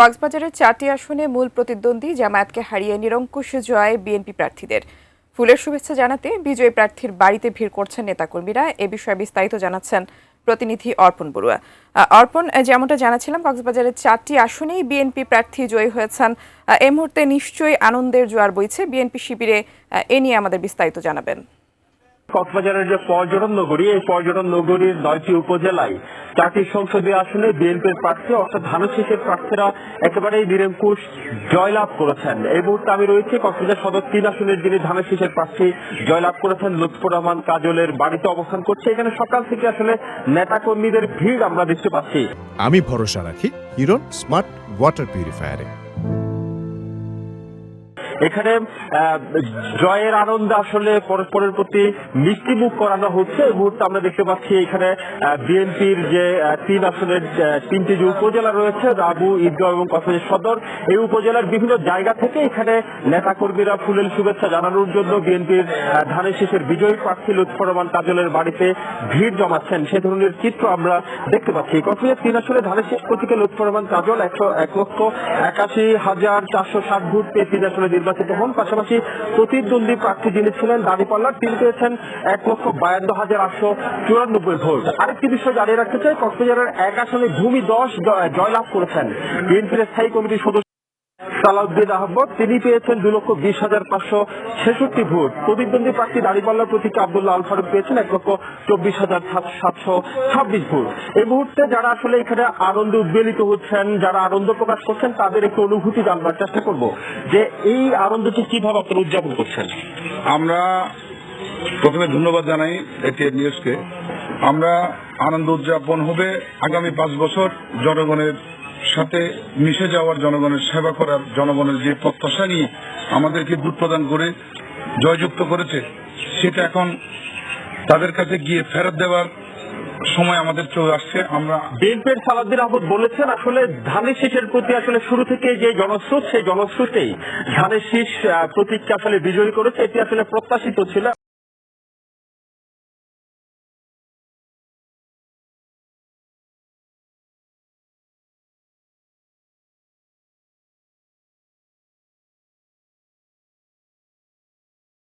কক্সবাজারের 4টি আসনে মূল প্রতিদ্বন্দ্বী জামায়াতকে হারিয়ে নিরঙ্কুশ জয় বিএনপি প্রার্থীদের। ফুলের শুভেচ্ছা জানাতে বিজয়ী প্রার্থীর বাড়িতে ভিড় করছেন নেতাকর্মীরা। এ বিষয়ে বিস্তারিত জানাচ্ছেন প্রতিনিধি অর্পণ বড়ুয়া। অর্পণ, যেমনটা জানাচ্ছিলাম, কক্সবাজারের 4টি আসনেই বিএনপি প্রার্থী জয়ী হয়েছেন। এই মুহূর্তে নিশ্চয়ই আনন্দের জোয়ার বইছে বিএনপি শিবিরে। এ নিয়ে আমাদের বিস্তারিত জানাবেন। কক্সবাজারের যে পর্যটন নগরী, এই পর্যটন নগরীর 9টি উপজেলায় 4টি সংসদীয় আসনে বিএনপির প্রার্থী অর্থাৎ ধানের প্রার্থীরা একেবারেই নিরঙ্কুশ জয়লাভ করেছেন। এই মুহূর্তে আমি রয়েছি কক্সবাজার সদর 3 আসনের যিনি ধানের প্রার্থী জয়লাভ করেছেন লুৎফর রহমান কাজলের বাড়িতে অবস্থান করছে। এখানে সকাল থেকে আসলে নেতাকর্মীদের ভিড় আমরা দেখতে পাচ্ছি। আমি ভরসা রাখি হিরন স্মার্ট ওয়াটার পিউরিফায়ারে। এখানে জয়ের আনন্দ আসলে পরস্পরের প্রতি মিষ্টি মুখ করানো হচ্ছে। এই মুহূর্তে আমরা দেখতে পাচ্ছি এখানে বিএনপির যে 3 আসনের 3টি যে উপজেলা রয়েছে, রাবু, ঈদগাঁও এবং কক্সবাজার সদর, এই উপজেলার বিভিন্ন জায়গা থেকে এখানে নেতাকর্মীরা ফুলেল শুভেচ্ছা জানানোর জন্য বিএনপির ধানের শীষের বিজয়ী প্রার্থী লুৎফর রহমান কাজলের বাড়িতে ভিড় জমাচ্ছেন। সে ধরনের চিত্র আমরা দেখতে পাচ্ছি। কক্সবাজার 3 আসনে ধানের শীষ প্রতীকে লুৎফর রহমান কাজল 1,81,460 ভোট পেয়ে 3 আসনে নির্বাচিত হন। পাশাপাশি প্রতিদ্বন্দ্বী প্রার্থী যিনি ছিলেন দাঁড়িপাল্লার, তিনি পেয়েছেন 1,52,894 ভোট। আরেকটি বিষয় জানিয়ে রাখতে চাই, কক্সবাজারের 1 আসনে ভূমি 10 জয়লাভ করেছেন বিএনপির স্থায়ী কমিটির সদস্য সালাউদ্দিন আহমদ, তিনি পেয়েছেন 2,20,566 ভোট। প্রতিদ্বন্দ্বী প্রার্থী দাঁড়িপাল্লার প্রতীকে আব্দুল্লাহ আল ফারুক পেয়েছেন 1,24,726 ভোট। এই মুহূর্তে যারা আসলে এখানে আনন্দ উদ্বেলিত হচ্ছেন, যারা আনন্দ প্রকাশ করছেন, তাদের একটু অনুভূতি জানবার চেষ্টা করব যে এই আনন্দটি কিভাবে আপনারা উদযাপন করছেন। আমরা প্রথমে ধন্যবাদ জানাই এটিএন নিউজকে। আমরা আনন্দ উদযাপন হবে আগামী 5 বছর জনগণের সাথে মিশে যাওয়ার, জনগণের সেবা করার, জনগণের যে প্রত্যাশা নিয়ে আমাদেরকে ভোট প্রদান করে জয়যুক্ত করেছে, সেটা এখন তাদের কাছে গিয়ে ফেরত দেওয়ার সময় আমাদের চলে আসছে। আমরা বিএনপির সালাউদ্দিন আহমদ বলেছেন আসলে ধানের শীষের প্রতি আসলে শুরু থেকে যে জনস্রোত, সেই জনস্রোতেই ধানের শীষ প্রতীককে আসলে বিজয়ী করেছে। এটি আসলে প্রত্যাশিত ছিল।